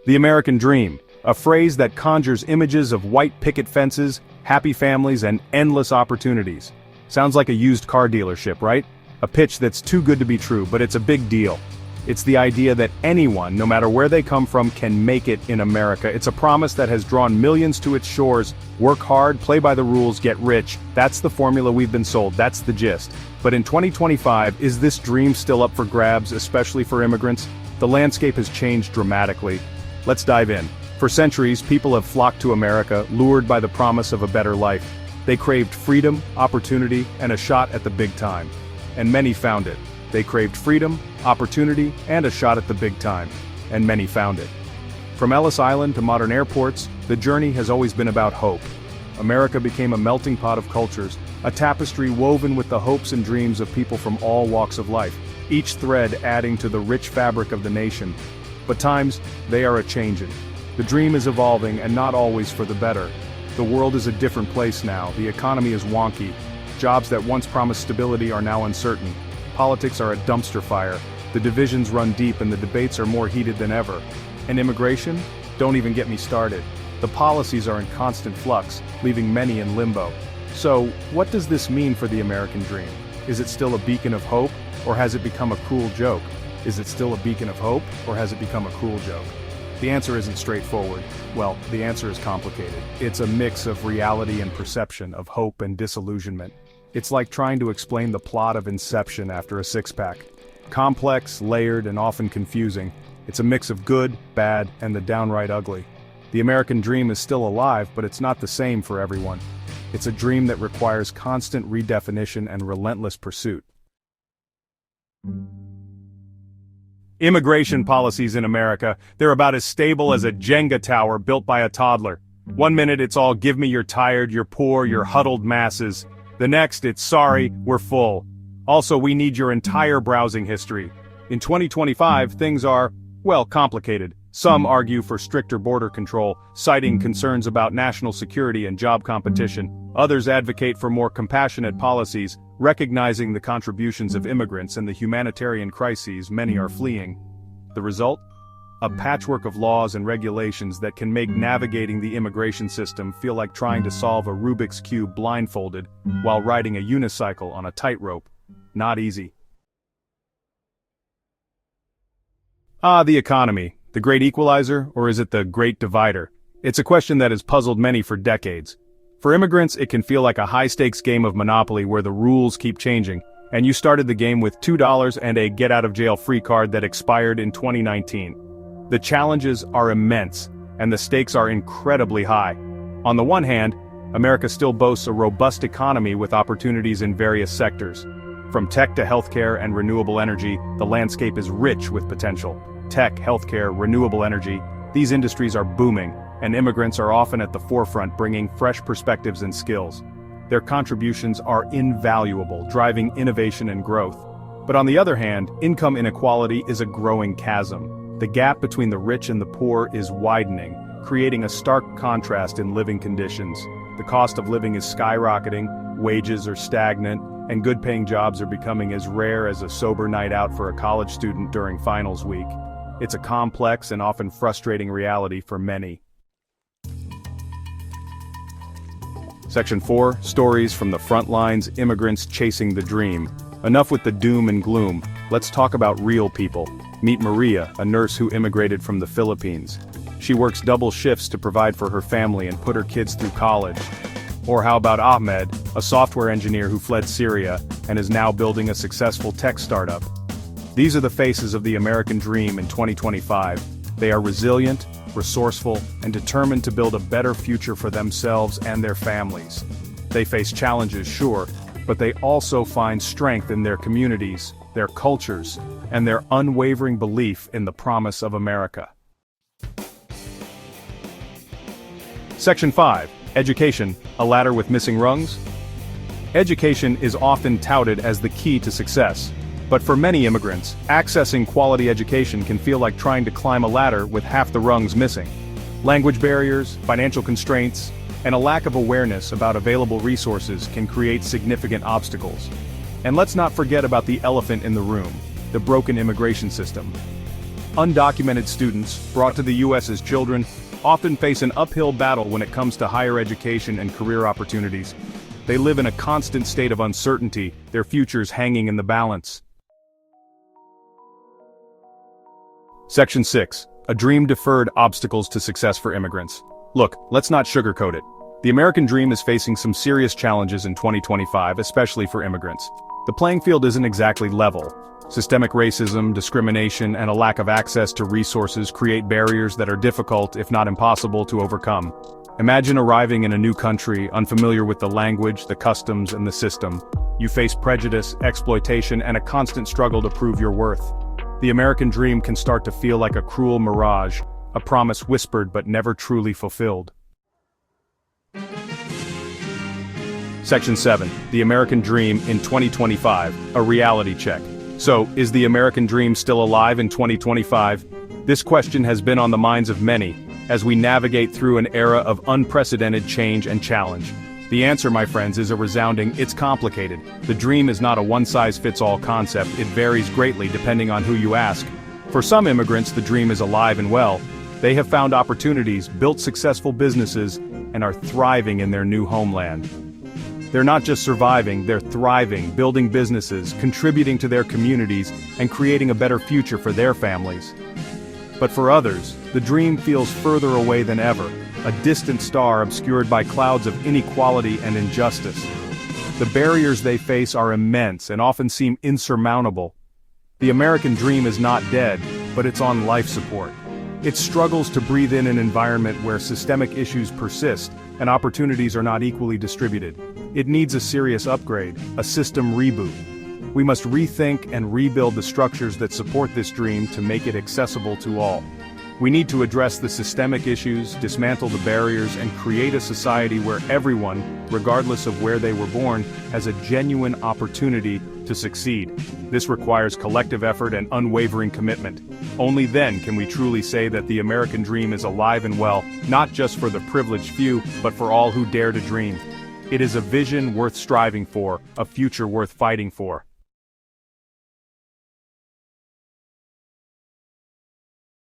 The American Dream, a phrase that conjures images of white picket fences, happy families, and endless opportunities. Sounds like a used car dealership, right? A pitch that's too good to be true, but it's a big deal. It's the idea that anyone, no matter where they come from, can make it in America. It's a promise that has drawn millions to its shores. Work hard, play by the rules, get rich. That's the formula we've been sold, that's the gist. But in 2025, is this dream still up for grabs, especially for immigrants? The landscape has changed dramatically. Let's dive in. For centuries, people have flocked to America, lured by the promise of a better life. They craved freedom, opportunity, and a shot at the big time. And many found it. They craved freedom, opportunity, and a shot at the big time. And many found it. From Ellis Island to modern airports, the journey has always been about hope. America became a melting pot of cultures, a tapestry woven with the hopes and dreams of people from all walks of life, each thread adding to the rich fabric of the nation. But times, they are a-changin'. The dream is evolving, and not always for the better. The world is a different place now, the economy is wonky. Jobs that once promised stability are now uncertain. Politics are a dumpster fire, the divisions run deep and the debates are more heated than ever. And immigration? Don't even get me started. The policies are in constant flux, leaving many in limbo. So, what does this mean for the American dream? Is it still a beacon of hope, or has it become a cruel joke? Is it still a beacon of hope, or has it become a cruel joke? The answer isn't straightforward. Well, the answer is complicated. It's a mix of reality and perception, of hope and disillusionment. It's like trying to explain the plot of Inception after a six-pack. Complex, layered, and often confusing, it's a mix of good, bad, and the downright ugly. The American dream is still alive, but it's not the same for everyone. It's a dream that requires constant redefinition and relentless pursuit. Immigration policies in America, they're about as stable as a Jenga tower built by a toddler. One minute it's all give me your tired, your poor, your huddled masses. The next, it's sorry, we're full. Also, we need your entire browsing history. In 2025, things are, well, complicated. Some argue for stricter border control, citing concerns about national security and job competition. Others advocate for more compassionate policies, recognizing the contributions of immigrants and the humanitarian crises many are fleeing. The result? A patchwork of laws and regulations that can make navigating the immigration system feel like trying to solve a Rubik's Cube blindfolded while riding a unicycle on a tightrope. Not easy. The economy. The great equalizer, or is it the great divider? It's a question that has puzzled many for decades. For immigrants, it can feel like a high-stakes game of Monopoly where the rules keep changing, and you started the game with $2 and a get-out-of-jail-free card that expired in 2019. The challenges are immense, and the stakes are incredibly high. On the one hand, America still boasts a robust economy with opportunities in various sectors. From tech to healthcare and renewable energy, the landscape is rich with potential. Tech, healthcare, renewable energy, these industries are booming, and immigrants are often at the forefront bringing fresh perspectives and skills. Their contributions are invaluable, driving innovation and growth. But on the other hand, income inequality is a growing chasm. The gap between the rich and the poor is widening, creating a stark contrast in living conditions. The cost of living is skyrocketing, wages are stagnant, and good-paying jobs are becoming as rare as a sober night out for a college student during finals week. It's a complex and often frustrating reality for many. Section 4, Stories from the Front Lines, Immigrants Chasing the Dream. Enough with the doom and gloom, let's talk about real people. Meet Maria, a nurse who immigrated from the Philippines. She works double shifts to provide for her family and put her kids through college. Or how about Ahmed, a software engineer who fled Syria and is now building a successful tech startup. These are the faces of the American dream in 2025. They are resilient, resourceful, and determined to build a better future for themselves and their families. They face challenges, sure, but they also find strength in their communities, their cultures, and their unwavering belief in the promise of America. Section 5. Education, a ladder with missing rungs? Education is often touted as the key to success. But for many immigrants, accessing quality education can feel like trying to climb a ladder with half the rungs missing. Language barriers, financial constraints, and a lack of awareness about available resources can create significant obstacles. And let's not forget about the elephant in the room, the broken immigration system. Undocumented students, brought to the U.S. as children, often face an uphill battle when it comes to higher education and career opportunities. They live in a constant state of uncertainty, their futures hanging in the balance. Section 6. A dream deferred: obstacles to success for immigrants. Look, let's not sugarcoat it. The American dream is facing some serious challenges in 2025, especially for immigrants. The playing field isn't exactly level. Systemic racism, discrimination, and a lack of access to resources create barriers that are difficult, if not impossible, to overcome. Imagine arriving in a new country, unfamiliar with the language, the customs, and the system. You face prejudice, exploitation, and a constant struggle to prove your worth. The American dream can start to feel like a cruel mirage, a promise whispered but never truly fulfilled. Section 7. The American Dream in 2025, a reality check. So, is the American dream still alive in 2025? This question has been on the minds of many, as we navigate through an era of unprecedented change and challenge. The answer, my friends, is a resounding: it's complicated. The dream is not a one-size-fits-all concept. It varies greatly depending on who you ask. For some immigrants, the dream is alive and well. They have found opportunities, built successful businesses, and are thriving in their new homeland. They're not just surviving, they're thriving, building businesses, contributing to their communities, and creating a better future for their families. But for others, the dream feels further away than ever, a distant star obscured by clouds of inequality and injustice. The barriers they face are immense and often seem insurmountable. The American dream is not dead, but it's on life support. It struggles to breathe in an environment where systemic issues persist and opportunities are not equally distributed. It needs a serious upgrade, a system reboot. We must rethink and rebuild the structures that support this dream to make it accessible to all. We need to address the systemic issues, dismantle the barriers, and create a society where everyone, regardless of where they were born, has a genuine opportunity to succeed. This requires collective effort and unwavering commitment. Only then can we truly say that the American dream is alive and well, not just for the privileged few, but for all who dare to dream. It is a vision worth striving for, a future worth fighting for.